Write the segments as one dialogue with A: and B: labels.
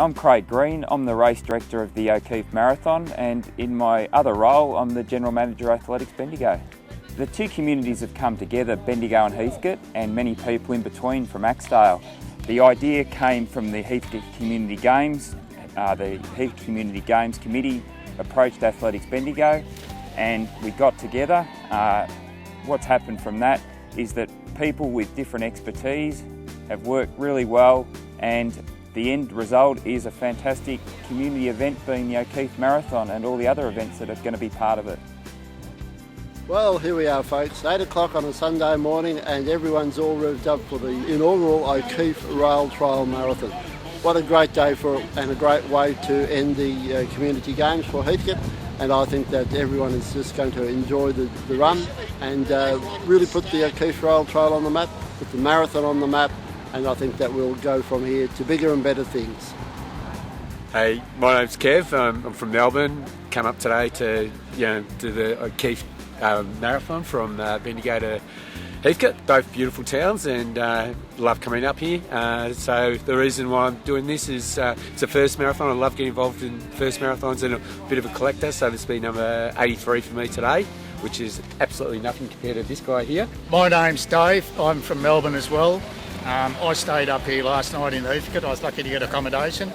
A: I'm Craig Green, I'm the race director of the O'Keefe Marathon, and in my other role I'm the General Manager Athletics Bendigo. The two communities have come together, Bendigo and Heathcote, and many people in between from Axedale. The idea came from the Heathcote Community Games. The Heathcote Community Games Committee approached Athletics Bendigo and we got together. What's happened from that is that people with different expertise have worked really well, and the end result is a fantastic community event being the O'Keefe Marathon and all the other events that are going to be part of it.
B: Well, here we are folks, 8 o'clock on a Sunday morning and everyone's all revved up for the inaugural O'Keefe Rail Trail Marathon. What a great day and a great way to end the community games for Heathcote, and I think that everyone is just going to enjoy the run and really put the O'Keefe Rail Trail on the map, put the marathon on the map, and I think that we'll go from here to bigger and better things.
C: Hey, my name's Kev. I'm from Melbourne. Come up today to do the O'Keefe Marathon from Bendigo to Heathcote. Both beautiful towns, and love coming up here. So the reason why I'm doing this is it's the first marathon. I love getting involved in first marathons, and a bit of a collector. So this will be number 83 for me today, which is absolutely nothing compared to this guy here.
D: My name's Dave. I'm from Melbourne as well. I stayed up here last night in Heathcote. I was lucky to get accommodation.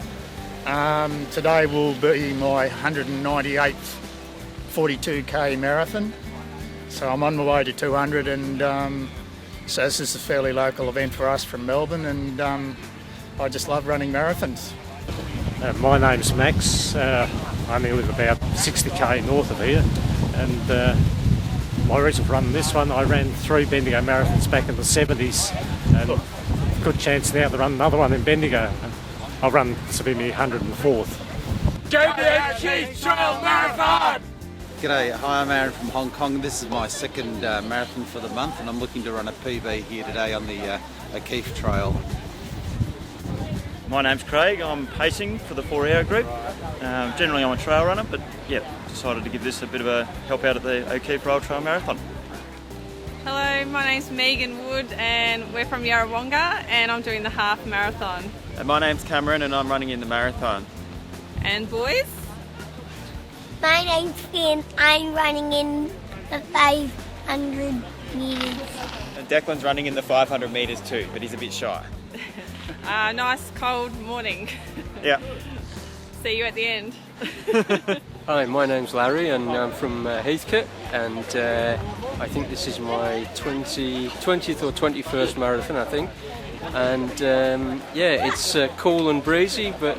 D: Today will be my 198th 42k marathon. So I'm on my way to 200, and so this is a fairly local event for us from Melbourne, and I just love running marathons.
E: My name's Max. I only live about 60k north of here, and my reason for running this one, I ran 3 Bendigo marathons back in the 70s, and good chance now to run another one in Bendigo. I'll run, this will be my 104th.
C: Go the O'Keefe Trail Marathon!
F: G'day, hi, I'm Aaron from Hong Kong. This is my second marathon for the month, and I'm looking to run a PB here today on the O'Keefe Trail.
G: My name's Craig. I'm pacing for the 4-hour group. Generally I'm a trail runner, but yeah, decided to give this a bit of a help out at the O'Keefe Rail Trail Marathon.
H: Hello, my name's Megan Wood and we're from Yarrawonga, and I'm doing the half marathon.
G: My name's Cameron and I'm running in the marathon.
H: And boys?
I: My name's Finn. I'm running in the 500 metres.
G: And Declan's running in the 500 metres too, but he's a bit shy.
H: Nice cold morning.
G: Yeah.
H: See you at the end.
J: Hi, my name's Larry and I'm from Heathcote, and I think this is my 20th or 21st marathon, I think. And yeah, it's cool and breezy, but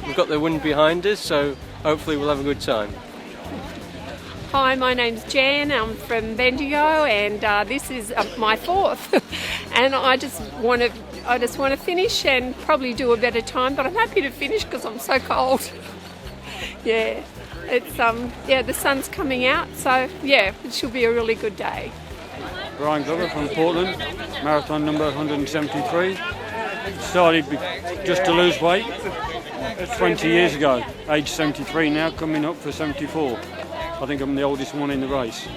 J: we've got the wind behind us, so hopefully we'll have a good time.
K: Hi, my name's Jan. I'm from Bendigo, and this is my 4th. And I just want to finish and probably do a better time, but I'm happy to finish because I'm so cold. Yeah, it's the sun's coming out, so yeah, it should be a really good day.
L: Brian Glover from Portland, marathon number 173. Started just to lose weight 20 years ago, age 73 now, coming up for 74. I think I'm the oldest one in the race.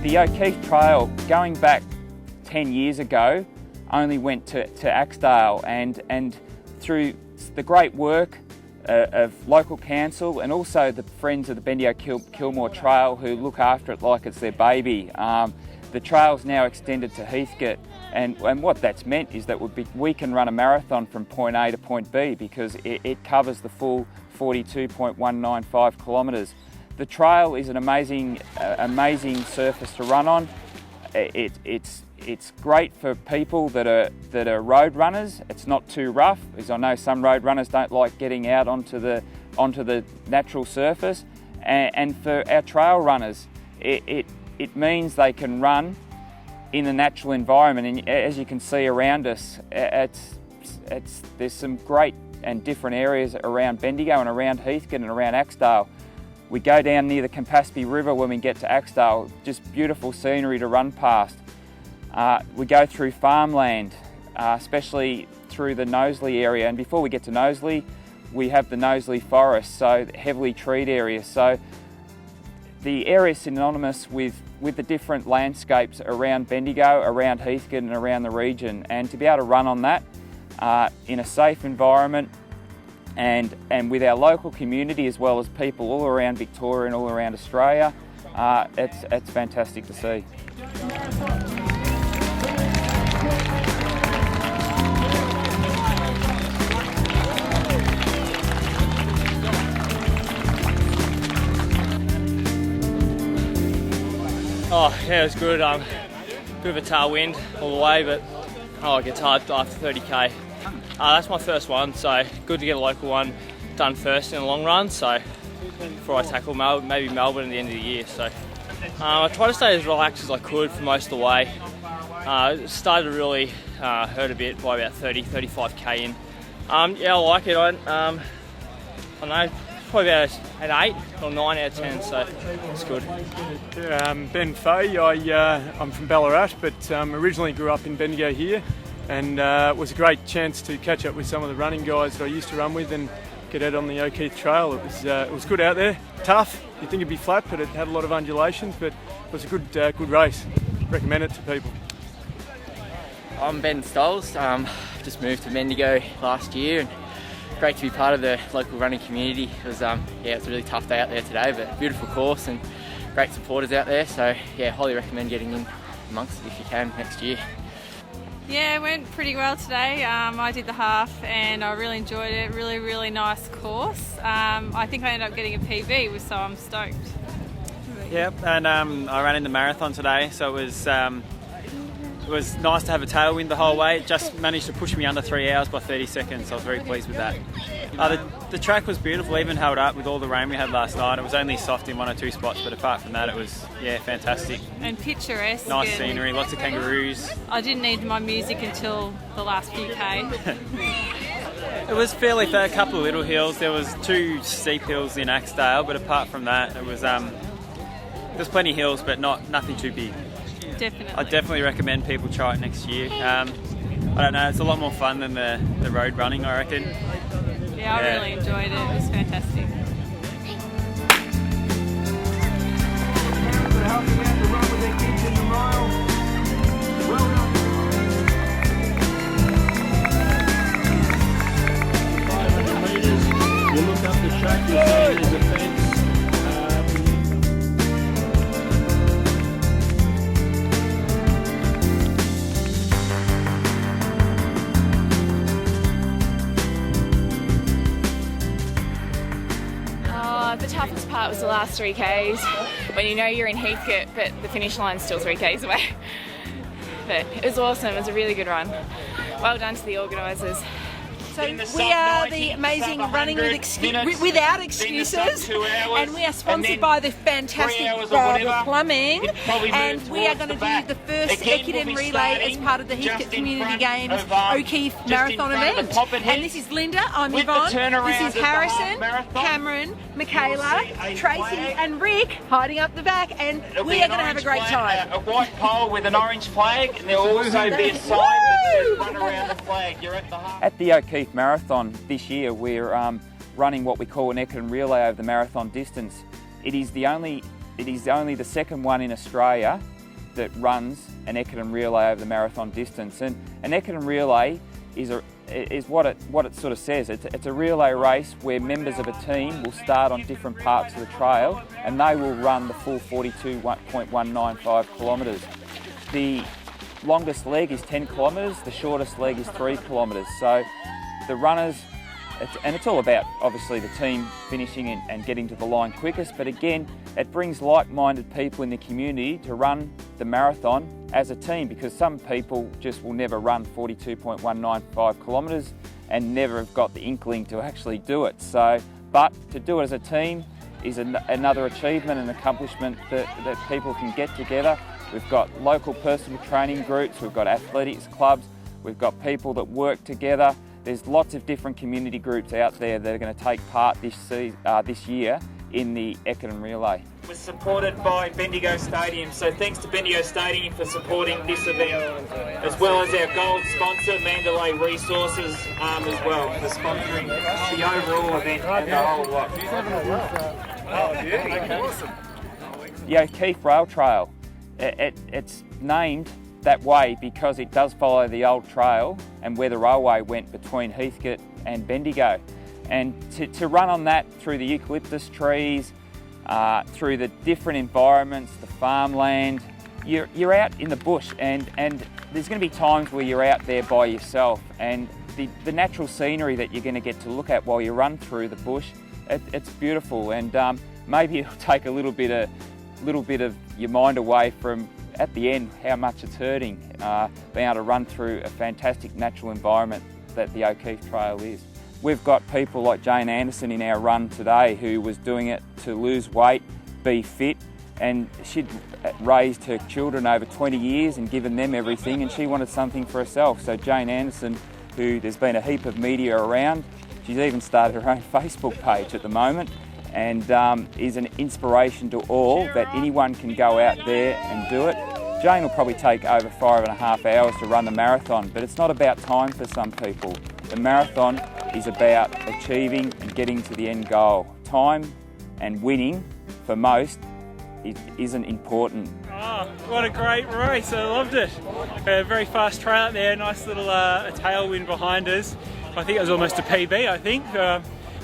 A: The O'Keefe Trail, going back 10 years ago, only went to Axedale, and through the great work of local council and also the friends of the Bendigo Kilmore Trail who look after it like it's their baby, the trail's now extended to Heathcote, and what that's meant is that we can run a marathon from point A to point B because it covers the full 42.195 kilometres. The trail is an amazing surface to run on. It's great for people that are road runners. It's not too rough, because I know some road runners don't like getting out onto the natural surface. And for our trail runners, it means they can run in the natural environment. And as you can see around us, there's some great and different areas around Bendigo and around Heathcote and around Axedale. We go down near the Campaspe River when we get to Axedale, just beautiful scenery to run past. We go through farmland, especially through the Knowsley area, and before we get to Knowsley, we have the Knowsley Forest, so heavily treed areas. So the area is synonymous with the different landscapes around Bendigo, around Heathcote and around the region, and to be able to run on that in a safe environment and with our local community as well as people all around Victoria and all around Australia, it's fantastic to see.
M: Oh yeah, it was good. Bit of a tailwind all the way, but it gets hard after 30k. That's my first one, so good to get a local one done first in the long run. So before I tackle maybe Melbourne at the end of the year. So I try to stay as relaxed as I could for most of the way. It started to really hurt a bit by about 35k in. Yeah, I like it. I don't know. Probably about an 8 or 9 out of 10, so it's good.
L: Ben Fay, I'm from Ballarat, but originally grew up in Bendigo here, and it was a great chance to catch up with some of the running guys that I used to run with and get out on the O'Keefe Trail. It was good out there, tough. You'd think it'd be flat, but it had a lot of undulations, but it was a good race. Recommend it to people.
N: I'm Ben Stoles, just moved to Bendigo last year, and great to be part of the local running community. It was it's a really tough day out there today, but beautiful course and great supporters out there. So yeah, highly recommend getting in amongst it if you can next year.
H: Yeah, it went pretty well today. I did the half and I really enjoyed it. Really nice course. I think I ended up getting a PB, so I'm stoked.
O: Yep, and I ran in the marathon today, so it was nice to have a tailwind the whole way. It just managed to push me under 3 hours by 30 seconds, so I was very pleased with that. The track was beautiful, even held up with all the rain we had last night. It was only soft in 1 or 2 spots, but apart from that it was, fantastic.
H: And picturesque.
O: Nice scenery, lots of kangaroos.
H: I didn't need my music until the last few K.
O: It was fairly fair, a couple of little hills. There was 2 steep hills in Axedale, but apart from that it was, there's plenty of hills, but nothing too big.
H: Definitely.
O: I definitely recommend people try it next year. I don't know, it's a lot more fun than the road running, I reckon.
H: Yeah, I really enjoyed it. It was fantastic.
P: You look up the track, you'll see there's a fence.
Q: The toughest part was the last 3Ks, when you know you're in Heathcote, but the finish line's still 3Ks away. But it was awesome, it was a really good run. Well done to the organisers.
R: So we are the amazing running without excuses, and we are sponsored by the fantastic Plumbing, and we are going to do the first Ekiden relay as part of the Heathcote Community Games O'Keefe Marathon event. And this is Linda, I'm Yvonne, this is Harrison, Cameron, Michaela, Tracy and Rick hiding up the back, and we are going to have a great time.
A: A white pole with an orange flag, and there will also be a sign that says run around the flag. You're at the heart. At the O'Keefe Marathon this year, we're running what we call an Ekiden relay over the marathon distance. It is the only the second one in Australia that runs an Ekiden relay over the marathon distance. And an Ekiden relay is what it sort of says. It's a relay race where members of a team will start on different parts of the trail and they will run the full 42.195 kilometres. The longest leg is 10 kilometres, the shortest leg is 3 kilometres. So the runners, it's all about obviously the team finishing and getting to the line quickest, but again, it brings like-minded people in the community to run the marathon as a team, because some people just will never run 42.195 kilometres and never have got the inkling to actually do it. So, but to do it as a team is another achievement and accomplishment that people can get together. We've got local personal training groups, we've got athletics clubs, we've got people that work together. There's lots of different community groups out there that are going to take part this year in the Ekiden Relay.
S: We're supported by Bendigo Stadium, so thanks to Bendigo Stadium for supporting this event, as well as our gold sponsor, Mandalay Resources, as well, for sponsoring the overall event and the whole lot.
A: The O'Keefe Rail Trail, it's named that way because it does follow the old trail and where the railway went between Heathcote and Bendigo. And to run on that through the eucalyptus trees, through the different environments, the farmland, you're out in the bush, and there's going to be times where you're out there by yourself, and the natural scenery that you're going to get to look at while you run through the bush, it's beautiful, and maybe it'll take a little bit of your mind away from, at the end, how much it's hurting, being able to run through a fantastic natural environment that the O'Keefe Trail is. We've got people like Jane Anderson in our run today who was doing it to lose weight, be fit, and she'd raised her children over 20 years and given them everything, and she wanted something for herself. So Jane Anderson, who there's been a heap of media around, she's even started her own Facebook page at the moment, and is an inspiration to all that anyone can go out there and do it. Jane will probably take over 5.5 hours to run the marathon, but it's not about time for some people. The marathon is about achieving and getting to the end goal. Time and winning, for most, isn't important.
T: Oh, what a great race, I loved it. A very fast trail out there, nice little tailwind behind us. I think it was almost a PB, I think.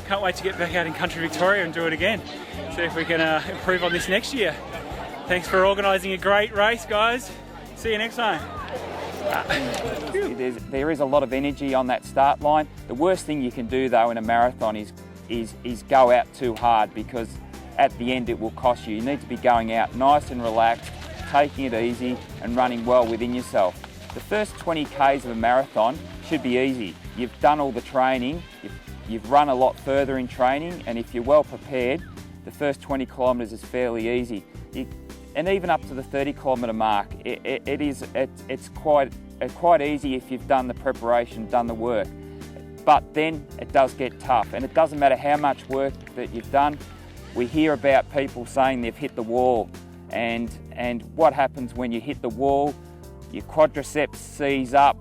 T: Can't wait to get back out in country Victoria and do it again. See if we can improve on this next year. Thanks for organising a great race, guys. See you next time.
A: There is a lot of energy on that start line. The worst thing you can do though in a marathon is go out too hard, because at the end it will cost you. You need to be going out nice and relaxed, taking it easy and running well within yourself. The first 20 Ks of a marathon should be easy. You've done all the training, you've run a lot further in training, and if you're well prepared, the first 20 kilometres is fairly easy. And even up to the 30 kilometre mark, it's quite easy if you've done the preparation, done the work. But then it does get tough, and it doesn't matter how much work that you've done. We hear about people saying they've hit the wall, and what happens when you hit the wall? Your quadriceps seize up,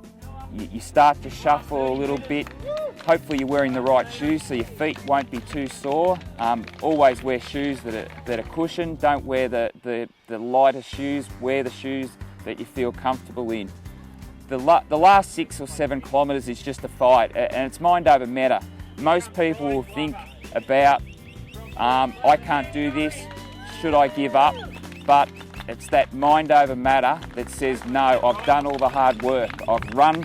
A: you start to shuffle a little bit. Hopefully you're wearing the right shoes so your feet won't be too sore. Always wear shoes that are cushioned. Don't wear the lighter shoes, wear the shoes that you feel comfortable in. The last 6 or 7 kilometres is just a fight, and it's mind over matter. Most people will think about, I can't do this, should I give up? But it's that mind over matter that says, no, I've done all the hard work. I've run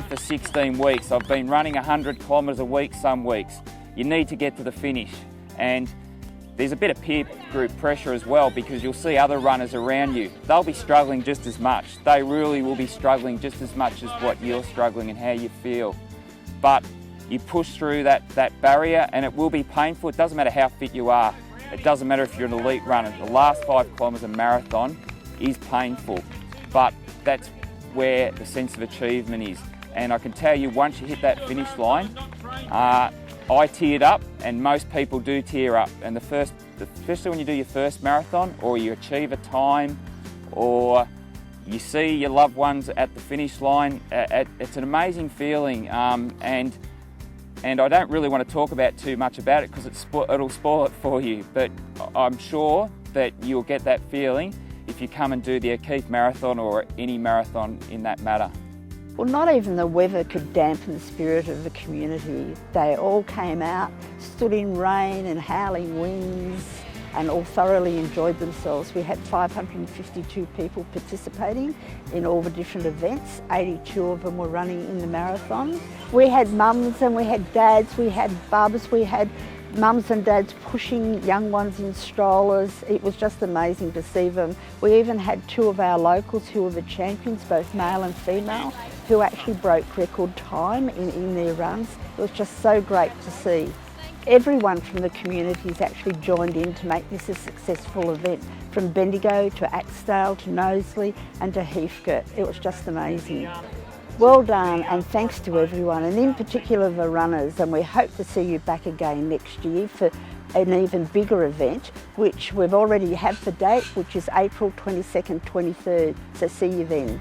A: for 16 weeks. I've been running 100 kilometres a week some weeks. You need to get to the finish. And there's a bit of peer group pressure as well, because you'll see other runners around you. They'll be struggling just as much. They really will be struggling just as much as what you're struggling and how you feel. But you push through that barrier, and it will be painful. It doesn't matter how fit you are. It doesn't matter if you're an elite runner. The last 5 kilometres of marathon is painful, but that's where the sense of achievement is. And I can tell you, once you hit that finish line, I teared up, and most people do tear up. And especially when you do your first marathon, or you achieve a time, or you see your loved ones at the finish line, it's an amazing feeling. And I don't really want to talk about too much about it because it'll spoil it for you, but I'm sure that you'll get that feeling if if you come and do the Ekiden Marathon or any marathon in that matter.
U: Well, not even the weather could dampen the spirit of the community. They all came out, stood in rain and howling winds, and all thoroughly enjoyed themselves. We had 552 people participating in all the different events. 82 of them were running in the marathon. We had mums and we had dads, we had bubs, we had mums and dads pushing young ones in strollers. It was just amazing to see them. We even had two of our locals who were the champions, both male and female, who actually broke record time in their runs. It was just so great to see. Everyone from the community has actually joined in to make this a successful event, from Bendigo to Axdale to Knowsley and to Heathcote. It was just amazing. Well done, and thanks to everyone, and in particular the runners, and we hope to see you back again next year for an even bigger event, which we've already had the date, which is April 22nd, 23rd, so see you then.